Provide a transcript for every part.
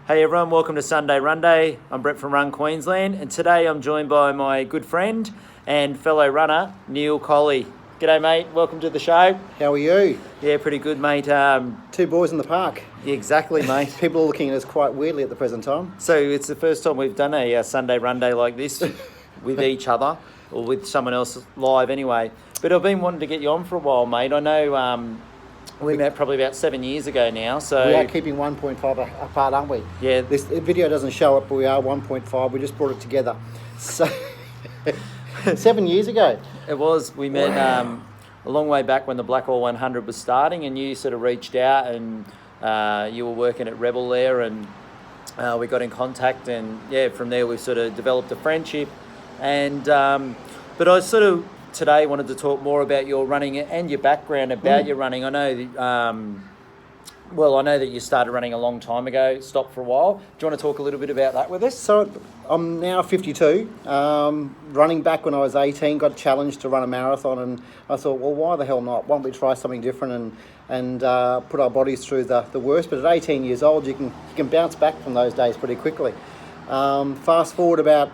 Hey everyone, welcome to Sunday Run Day. I'm Brett from Run Queensland, and today I'm joined by my good friend and fellow runner, Neil Collie. G'day mate, welcome to the show. How are you? Yeah, pretty good mate. Two boys in the park. Yeah, exactly mate. People are looking at us quite weirdly at the present time. So it's the first time we've done a Sunday Run Day like this with each other, or with someone else live anyway. But I've been wanting to get you on for a while mate. I know we met probably about 7 years ago now. So we are keeping 1.5 apart, aren't we? Yeah. This video doesn't show it, but we are 1.5. We just brought it together. So 7 years ago. It was. We met a long way back when the Blackall 100 was starting, and you sort of reached out, and you were working at Rebel there, and we got in contact, and yeah, from there we sort of developed a friendship. And but I sort of today wanted to talk more about your running and your background about your running. I know I know that you started running a long time ago, stopped for a while. Do you want to talk a little bit about that with us? So I'm now 52. Running back when I was 18, got challenged to run a marathon, and I thought, well, why the hell not? Why don't we try something different and put our bodies through the worst? But at 18 years old, you can bounce back from those days pretty quickly. Fast forward about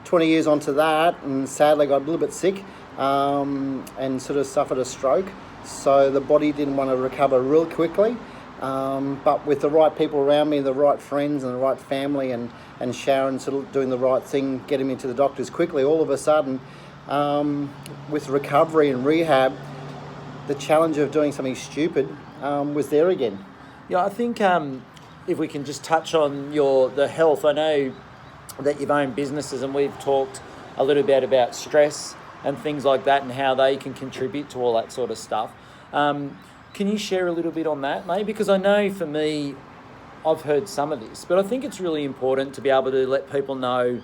20 years onto that, and sadly got a little bit sick and sort of suffered a stroke. So the body didn't want to recover real quickly. But with the right people around me, the right friends and the right family, and Sharon sort of doing the right thing, getting me to the doctors quickly, all of a sudden, with recovery and rehab, the challenge of doing something stupid was there again. Yeah, I think if we can just touch on the health. I know that you've owned businesses, and we've talked a little bit about stress and things like that and how they can contribute to all that sort of stuff. Can you share a little bit on that, mate? Because I know for me, I've heard some of this, but I think it's really important to be able to let people know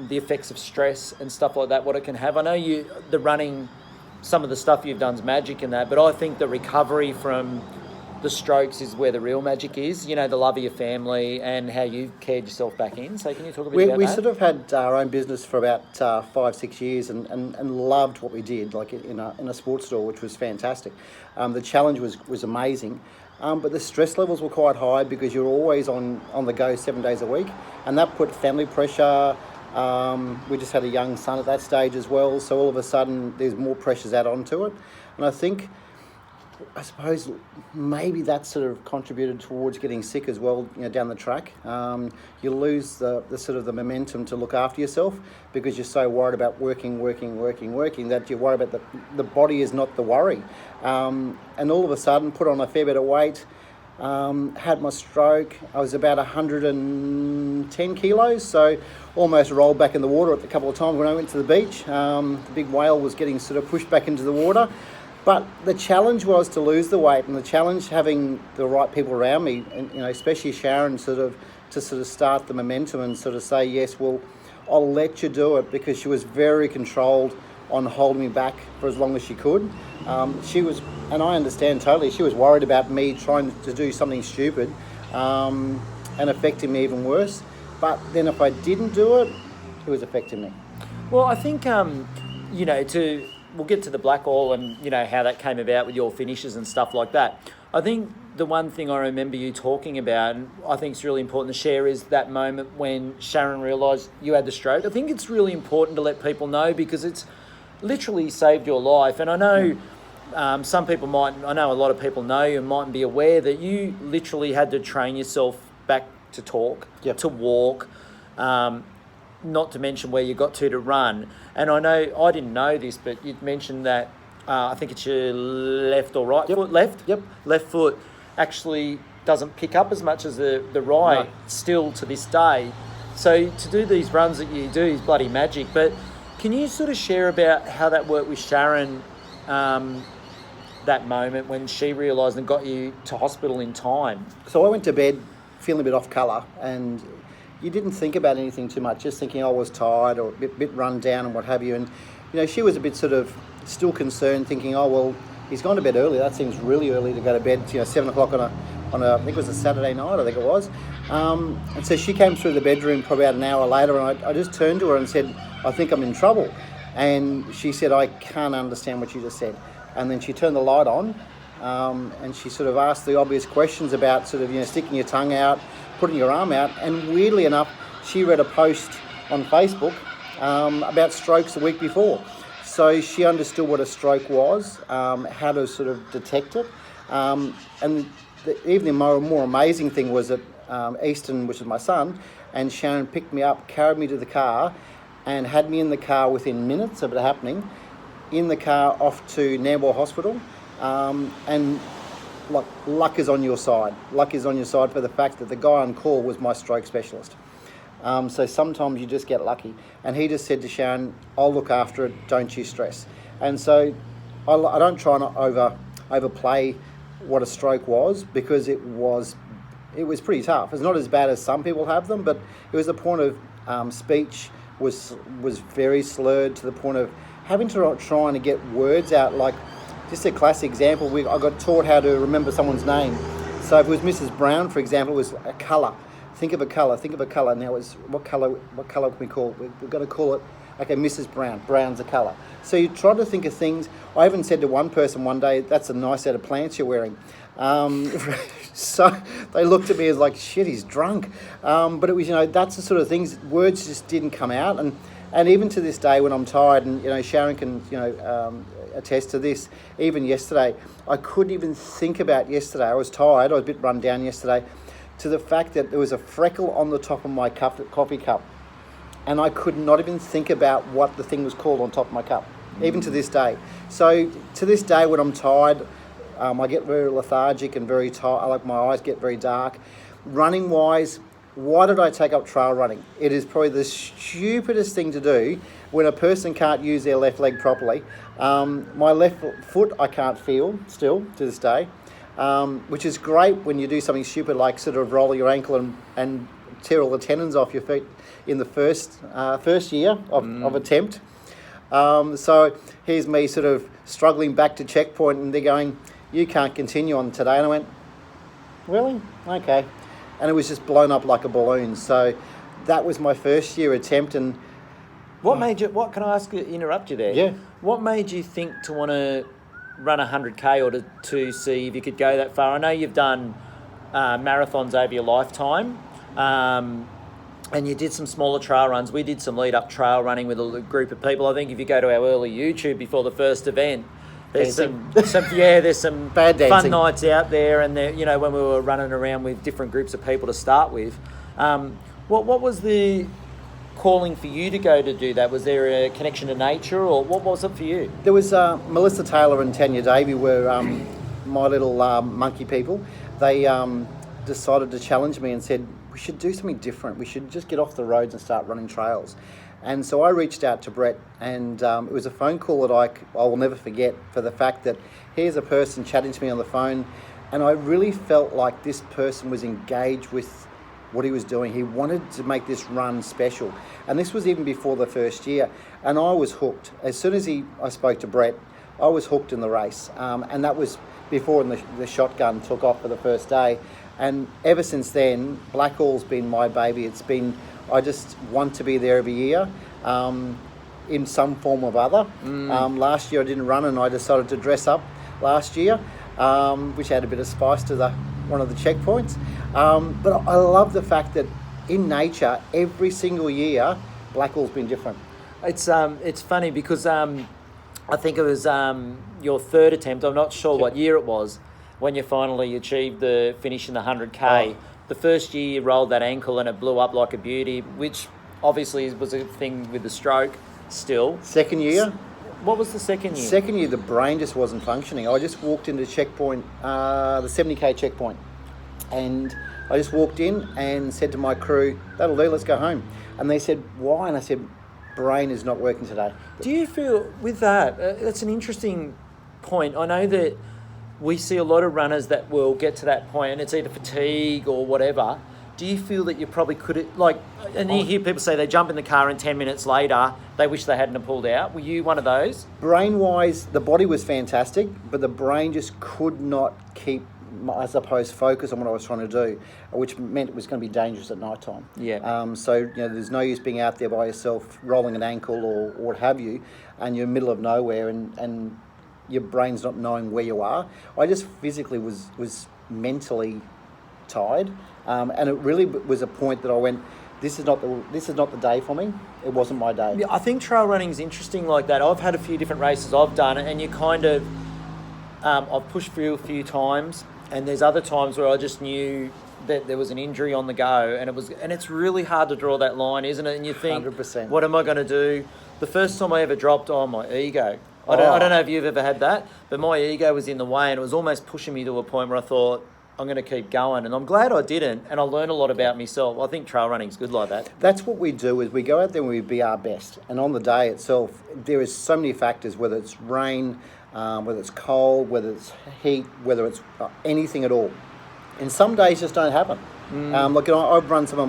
the effects of stress and stuff like that, what it can have. I know the running, some of the stuff you've done is magic in that, but I think the recovery from the strokes is where the real magic is, you know, the love of your family and how you've cared yourself back in. So can you talk a bit about that? We sort of had our own business for about 5-6 years and loved what we did, like in a sports store, which was fantastic. The challenge was amazing, but the stress levels were quite high because you're always on the go 7 days a week, and that put family pressure. We just had a young son at that stage as well, so all of a sudden there's more pressures add on to it. And I suppose maybe that sort of contributed towards getting sick as well, you know, down the track. You lose the sort of the momentum to look after yourself because you're so worried about working that you worry about the body is not the worry. And all of a sudden put on a fair bit of weight, had my stroke. I was about 110 kilos, so almost rolled back in the water a couple of times when I went to the beach. The big whale was getting sort of pushed back into the water. But the challenge was to lose the weight, and the challenge having the right people around me, and you know, especially Sharon, to start the momentum and sort of say, yes, well, I'll let you do it, because she was very controlled on holding me back for as long as she could. She was, and I understand totally, she was worried about me trying to do something stupid and affecting me even worse. But then if I didn't do it, it was affecting me. Well, I think, you know, we'll get to the Blackall and, you know, how that came about with your finishes and stuff like that. I think the one thing I remember you talking about, and I think it's really important to share, is that moment when Sharon realised you had the stroke. I think it's really important to let people know, because it's literally saved your life. And I know some people I know a lot of people know and mightn't be aware that you literally had to train yourself back to talk, to walk, not to mention where you got to run. And I know, I didn't know this, but you'd mentioned that I think it's your left or right foot, left foot actually doesn't pick up as much as the right, still to this day. So to do these runs that you do is bloody magic. But can you sort of share about how that worked with Sharon, that moment when she realised and got you to hospital in time? So I went to bed feeling a bit off colour, and you didn't think about anything too much, just thinking I was tired or a bit run down and what have you. And, you know, she was a bit sort of still concerned, thinking, oh, well, he's gone to bed early. That seems really early to go to bed, 7 o'clock on a I think it was a Saturday night, I think it was. And so she came through the bedroom probably about an hour later, and I just turned to her and said, I think I'm in trouble. And she said, I can't understand what you just said. And then she turned the light on, and she sort of asked the obvious questions about sort of, sticking your tongue out, putting your arm out. And weirdly enough, she read a post on Facebook about strokes the week before. So she understood what a stroke was, how to sort of detect it. And even the more amazing thing was that Easton, which is my son, and Sharon picked me up, carried me to the car, and had me in the car within minutes of it happening, in the car off to Nambour Hospital. And luck is on your side. Luck is on your side for the fact that the guy on call was my stroke specialist. So sometimes you just get lucky. And he just said to Sharon, I'll look after it, don't you stress. And so I don't try to overplay what a stroke was, because it was pretty tough. It's not as bad as some people have them, but it was the point of speech was very slurred, to the point of having to trying to get words out. Like, just a classic example, I got taught how to remember someone's name. So if it was Mrs. Brown, for example, it was a colour. Think of a colour. Now it's what colour can we call it? We've got to call it, okay, Mrs. Brown. Brown's a colour. So you try to think of things. I even said to one person one day, that's a nice set of plants you're wearing. So they looked at me as like, shit, he's drunk. But it was, that's the sort of things, words just didn't come out. And even to this day when I'm tired, and, Sharon can, attest to this, even yesterday, I couldn't even think about yesterday. I was tired. I was a bit run down yesterday, to the fact that there was a freckle on the top of my coffee cup. And I could not even think about what the thing was called on top of my cup, even to this day. So to this day, when I'm tired, I get very lethargic and very tired. Like, my eyes get very dark. Running wise, why did I take up trail running? It is probably the stupidest thing to do when a person can't use their left leg properly. My left foot I can't feel still to this day, which is great when you do something stupid like sort of roll your ankle and tear all the tendons off your feet in the first year of attempt. So here's me sort of struggling back to checkpoint, and they're going, you can't continue on today. And I went, really? Okay. And it was just blown up like a balloon. So that was my first year attempt. And what made you, can I ask you, interrupt you there? Yeah. What made you think to want to run 100K, or to see if you could go that far? I know you've done marathons over your lifetime, and you did some smaller trail runs. We did some lead-up trail running with a group of people. I think if you go to our early YouTube before the first event, there's some bad dancing. Fun nights out there, and when we were running around with different groups of people to start with. What was the calling for you to go to do that? Was there a connection to nature, or what was it for you? There was Melissa Taylor and Tanya Davey were my little monkey people. They decided to challenge me and said, we should do something different. We should just get off the roads and start running trails. And so I reached out to Brett, and it was a phone call that I will never forget, for the fact that here's a person chatting to me on the phone, and I really felt like this person was engaged with what he was doing. He wanted to make this run special. And this was even before the first year. And I was hooked. As soon as I spoke to Brett, I was hooked in the race. And that was before the shotgun took off for the first day. And ever since then, Blackall's been my baby. I just want to be there every year, in some form or other. Last year I didn't run, and I decided to dress up last year, which had a bit of spice to one of the checkpoints. But I love the fact that in nature, every single year, Blackall's been different. It's funny because I think it was your third attempt. I'm not sure what year it was when you finally achieved the finish in the 100K. The first year you rolled that ankle and it blew up like a beauty, which obviously was a thing with the stroke still. Second year? What was the second year? Second year, the brain just wasn't functioning. I just walked into checkpoint, the 70K checkpoint, and I just walked in and said to my crew, that'll do, let's go home. And they said, why? And I said, brain is not working today. Do you feel with that, that's an interesting point. I know that we see a lot of runners that will get to that point and it's either fatigue or whatever. Do you feel that you probably could, and you hear people say they jump in the car and 10 minutes later, they wish they hadn't have pulled out. Were you one of those? Brain-wise, the body was fantastic, but the brain just could not keep, I suppose, focus on what I was trying to do, which meant it was going to be dangerous at night time. Yeah. So, there's no use being out there by yourself, rolling an ankle or what have you, and you're in the middle of nowhere and your brain's not knowing where you are. I just physically was mentally tired. And it really was a point that I went, this is not the day for me. It wasn't my day. Yeah, I think trail running is interesting like that. I've had a few different races I've done, and you kind of, I've pushed through a few times, and there's other times where I just knew that there was an injury on the go, and it's really hard to draw that line, isn't it? And you think, 100%. what am I going to do? The first time I ever dropped, my ego. I don't know if you've ever had that, but my ego was in the way, and it was almost pushing me to a point where I thought, I'm going to keep going. And I'm glad I didn't, and I learned a lot about myself. I think trail running's good like that. That's what we do, is we go out there and we be our best. And on the day itself, there is so many factors, whether it's rain, whether it's cold, whether it's heat, whether it's anything at all. And some days just don't happen. Look, I've run some of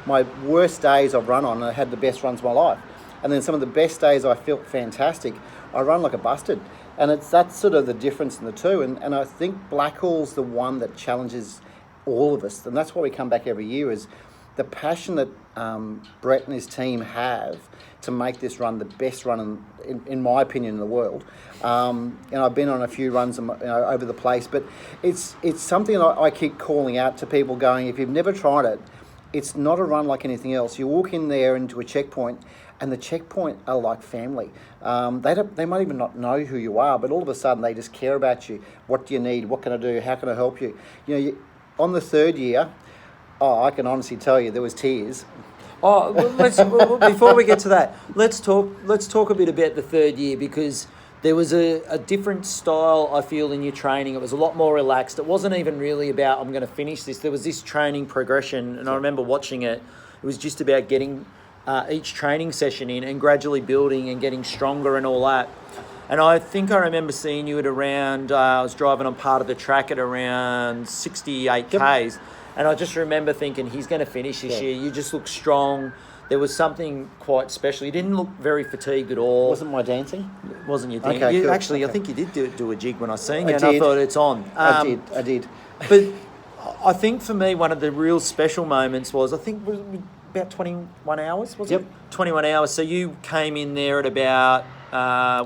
my worst days I've run on, and I had the best runs of my life. And then some of the best days I felt fantastic, I run like a busted. And that's sort of the difference in the two. And I think Blackall's the one that challenges all of us. And that's why we come back every year, is the passion that Brett and his team have to make this run the best run, in my opinion, in the world. And I've been on a few runs over the place, but it's something that I keep calling out to people, going, if you've never tried it, it's not a run like anything else. You walk in there into a checkpoint, and the checkpoint are like family. They might even not know who you are, but all of a sudden they just care about you. What do you need? What can I do? How can I help you? On the third year, I can honestly tell you there was tears. Oh, before we get to that, let's talk a bit about the third year, because there was a different style, I feel, in your training. It was a lot more relaxed. It wasn't even really about, I'm going to finish this. There was this training progression, and I remember watching it. It was just about getting each training session in and gradually building and getting stronger and all that. And I think I remember seeing you at around, I was driving on part of the track at around 68 Ks. And I just remember thinking, he's going to finish this year. You just look strong. There was something quite special. You didn't look very fatigued at all. Wasn't my dancing? Wasn't your dancing? Okay, cool. Actually, okay. I think you did do a jig when I seen you, I and did. I thought it's on. I did. But I think for me, one of the real special moments was, I think, about 21 hours, was it? 21 hours. So you came in there at about,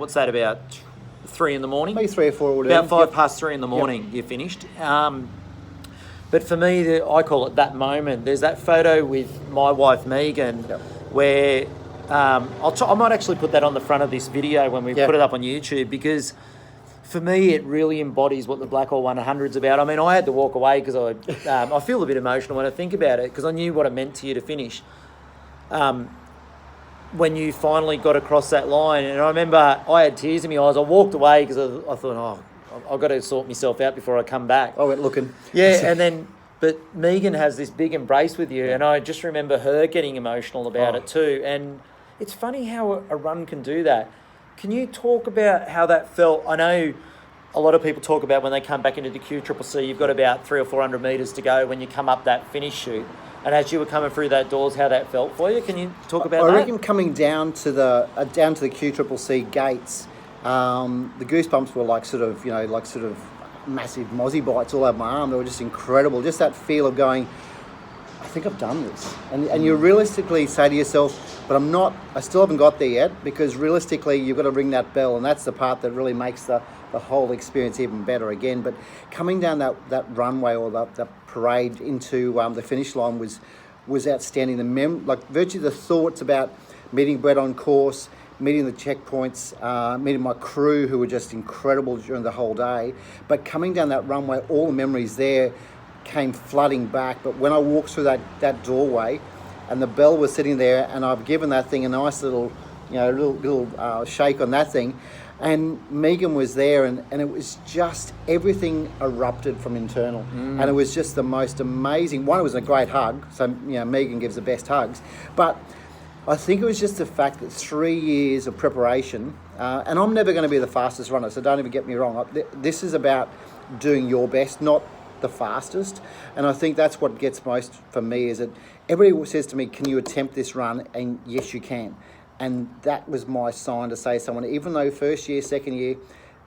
what's that, about 3 in the morning? Maybe 3 or 4. About 5:03 in the morning, you finished. But for me, I call it that moment. There's that photo with my wife, Megan, where I might actually put that on the front of this video when we put it up on YouTube, because for me, it really embodies what the Blackall 100's about. I mean, I had to walk away because I feel a bit emotional when I think about it, because I knew what it meant to you to finish. When you finally got across that line, and I remember I had tears in my eyes. I walked away because I thought, I've got to sort myself out before I come back. I went looking. Yeah, but Megan has this big embrace with you, and I just remember her getting emotional about it too. And it's funny how a run can do that. Can you talk about how that felt? I know a lot of people talk about when they come back into the QCCC, you've got about 300 or 400 metres to go when you come up that finish chute. And as you were coming through that doors, how that felt for you? Can you talk about that? I reckon coming down to the QCCC gates, the goosebumps were like sort of massive mozzie bites all over my arm. They were just incredible. Just that feel of going, I think I've done this. And you realistically say to yourself, but I still haven't got there yet, because realistically you've got to ring that bell, and that's the part that really makes the whole experience even better again. But coming down that runway, or that parade into the finish line was outstanding. Virtually the thoughts about meeting Brett on course, meeting the checkpoints, meeting my crew, who were just incredible during the whole day. But coming down that runway, all the memories there came flooding back. But when I walked through that doorway, and the bell was sitting there, and I've given that thing a nice little shake on that thing, and Megan was there, and it was just, everything erupted from internal. And it was just the most amazing one. It was a great hug, so Megan gives the best hugs, but I think it was just the fact that 3 years of preparation, and I'm never going to be the fastest runner, so don't even get me wrong. This is about doing your best, not the fastest. And I think that's what gets most for me, is that everybody says to me, can you attempt this run? And yes, you can. And that was my sign to say to someone, even though first year, second year,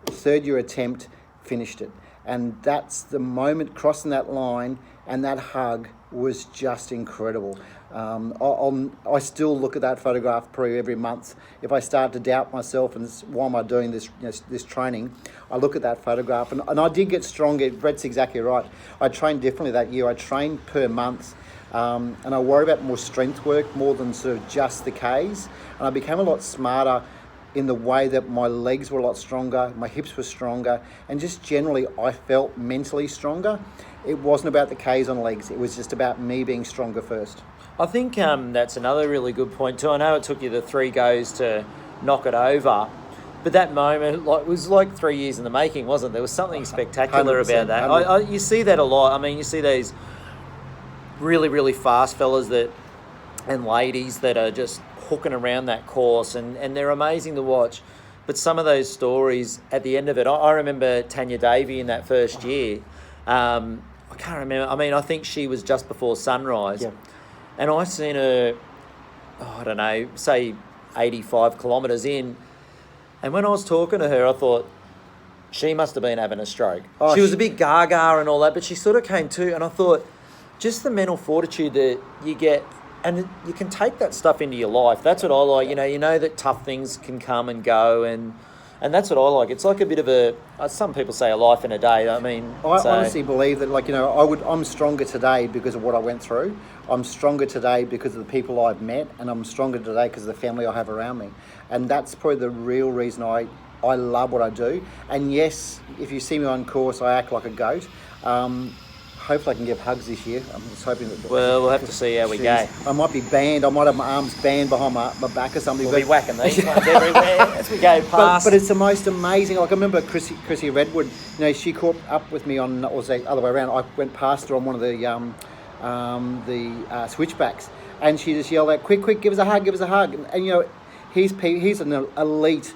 third year attempt, finished it. And that's the moment, crossing that line and that hug, was just incredible. I still look at that photograph probably every month. If I start to doubt myself and why am I doing this, this training, I look at that photograph and I did get stronger. Brett's exactly right. I trained differently that year. I trained per month. And I worry about more strength work more than sort of just the Ks. And I became a lot smarter in the way that my legs were a lot stronger, my hips were stronger, and just generally I felt mentally stronger. It wasn't about the Ks on legs. It was just about me being stronger first. I think that's another really good point too. I know it took you the 3 goes to knock it over, but that moment was like 3 years in the making, wasn't it? There was something spectacular about that. You see that a lot. I mean, you see these really, really fast fellas and ladies that are just hooking around that course, and they're amazing to watch. But some of those stories at the end of it, I remember Tanya Davey in that first year. I can't remember. I mean, I think she was just before sunrise. Yeah. And I seen her, I don't know, say 85 kilometres in. And when I was talking to her, I thought, she must have been having a stroke. She was a bit gaga and all that, but she sort of came to, and I thought, just the mental fortitude that you get, and you can take that stuff into your life. That's what I like. You know that tough things can come and go, and that's what I like. It's like a bit of a, some people say a life in a day. I mean, I honestly believe that, I'm stronger today because of what I went through. I'm stronger today because of the people I've met, and I'm stronger today because of the family I have around me. And that's probably the real reason I love what I do. And yes, if you see me on course, I act like a goat. Hopefully I can give hugs this year. I'm just hoping that... Well, we'll have to see how we go. I might be banned. I might have my arms banned behind my back or something. We'll be whacking these ones everywhere as we go past. But it's the most amazing. Like, I remember Chrissy Redwood, she caught up with me on, or the other way around. I went past her on one of the switchbacks, and she just yelled out, quick, give us a hug. And he's an elite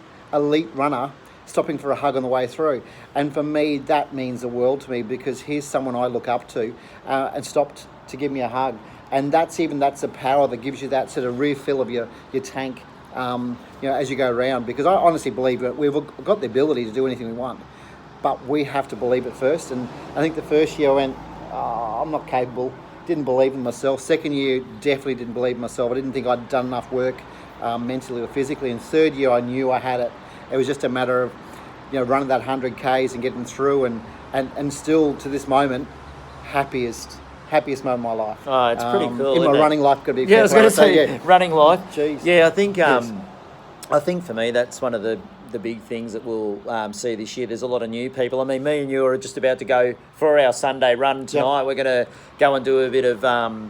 runner, stopping for a hug on the way through. And for me, that means the world to me, because here's someone I look up to and stopped to give me a hug. And that's the power that gives you that sort of refill of your tank, as you go around. Because I honestly believe that we've got the ability to do anything we want, but we have to believe it first. And I think the first year I went, I'm not capable, didn't believe in myself. Second year, definitely didn't believe in myself. I didn't think I'd done enough work mentally or physically. And third year, I knew I had it. It was just a matter of, running that 100 Ks and getting through, and still to this moment, happiest moment of my life. Oh, it's pretty cool. In my running life, could be. Yeah, I was going to say running life. Jeez. Yeah, I think Yes. I think for me that's one of the big things that we'll see this year. There's a lot of new people. I mean, me and you are just about to go for our Sunday run tonight. Yep. We're going to go and do a bit of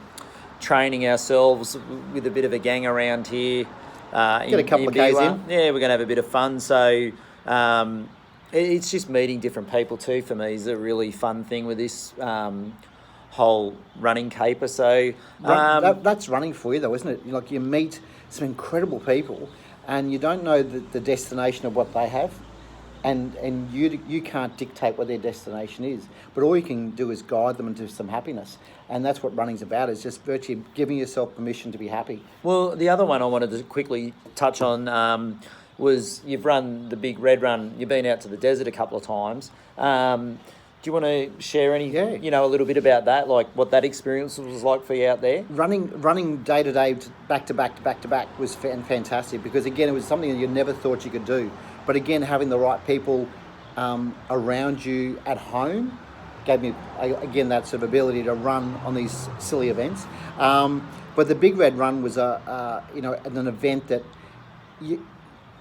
training ourselves with a bit of a gang around here. Get a couple of Ks in. Yeah, we're going to have a bit of fun. So it's just meeting different people too. For me, is a really fun thing with this whole running caper. So that's running for you, though, isn't it? Like, you meet some incredible people, and you don't know the destination of what they have, and you can't dictate what their destination is. But all you can do is guide them into some happiness. And that's what running's about, is just virtually giving yourself permission to be happy. Well, the other one I wanted to quickly touch on was you've run the big red run. You've been out to the desert a couple of times. Do you want to share any, a little bit about that, like what that experience was like for you out there? Running day to day, back to back was fantastic, because, again, it was something that you never thought you could do. But, again, having the right people around you at home gave me, again, that sort of ability to run on these silly events. But the Big Red Run was an event that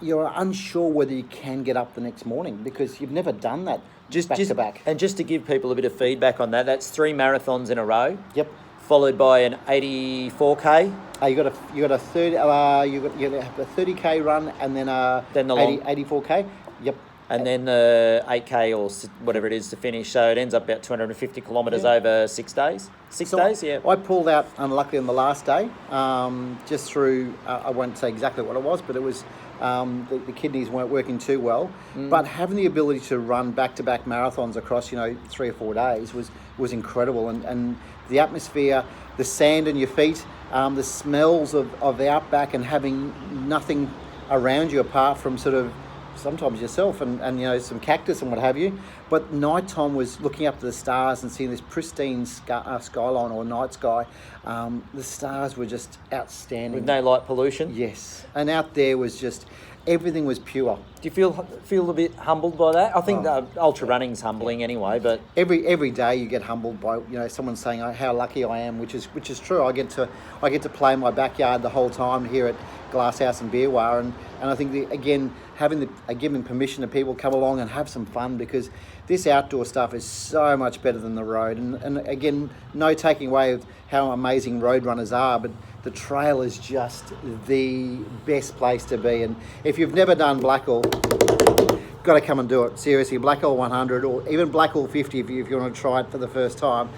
you're unsure whether you can get up the next morning, because you've never done that back to back. And just to give people a bit of feedback on that, that's 3 marathons in a row. Yep. Followed by an 84k. You got a 30k run, and then the 84k. Yep. And then the 8k or whatever it is to finish. So it ends up about 250 kilometres over 6 days. 6 days, yeah. I pulled out unluckily on the last day, just through, I won't say exactly what it was, but it was the kidneys weren't working too well. But having the ability to run back-to-back marathons across, 3 or 4 days was incredible. And the atmosphere, the sand in your feet, the smells of the outback, and having nothing around you apart from sort of sometimes yourself and you know, some cactus and what have you. But nighttime was looking up to the stars and seeing this pristine skyline or night sky. The stars were just outstanding. With no light pollution? Yes. And out there was just, everything was pure. Do you feel a bit humbled by that? I think ultra running's humbling anyway, but Every day you get humbled by, you know, someone saying, oh, how lucky I am, which is true. I get to play in my backyard the whole time here at Glasshouse and Beerwah, and I think again giving permission to people come along and have some fun, because this outdoor stuff is so much better than the road, and again, no taking away of how amazing road runners are, but the trail is just the best place to be. And if you've never done Blackall, got to come and do it. Seriously, Blackall 100 or even Blackall 50 if you want to try it for the first time.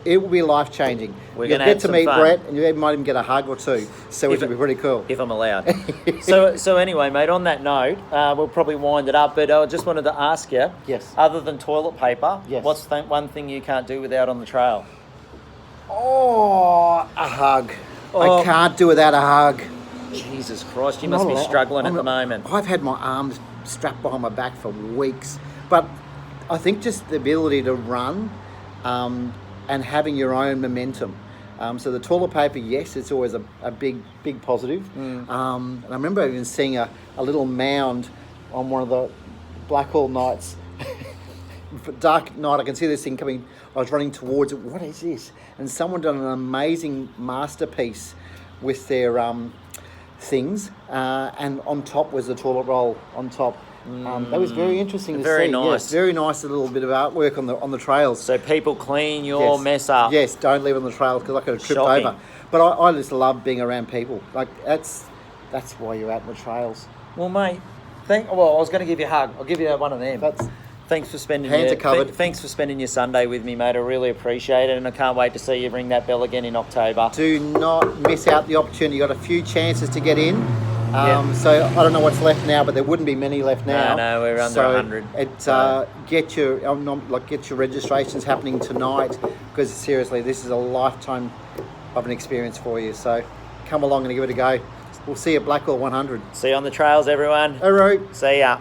It will be life changing. We're You'll going to get have to some meet fun. Brett, and you might even get a hug or two. So which will be pretty cool. if I'm allowed. So anyway, mate, on that note, we'll probably wind it up, but I just wanted to ask you, Yes. other than toilet paper, Yes. what's one thing you can't do without on the trail? Oh, a hug. Oh. I can't do without a hug. Jesus Christ, you must be Not a lot. struggling at the moment. I've had my arms strapped behind my back for weeks, but I think just the ability to run and having your own momentum. So the toilet paper, yes, it's always a big positive. And I remember even seeing a little mound on one of the Blackall nights. Dark night, I can see this thing coming. I was running towards it. What is this? And someone done an amazing masterpiece with their things, and on top was the toilet roll on top. That was very interesting to Very see. nice. Yes, very nice, a little bit of artwork on the trails. So people clean your mess up. Yes, don't leave it on the trails because I could have tripped Shocking. over. But I just love being around people. Like that's why you're out in the trails. Well, mate, I was going to give you a hug. I'll give you one of them. Thanks for spending Hands are covered. Thanks for spending your Sunday with me, mate. I really appreciate it, and I can't wait to see you ring that bell again in October. Do not miss out the opportunity. You got a few chances to get in. Yeah. So I don't know what's left now, but there wouldn't be many left now. No, we're under 100. Get your registrations happening tonight, because seriously, this is a lifetime of an experience for you. So come along and give it a go. We'll see you at Blackall 100. See you on the trails, everyone. All right. See ya.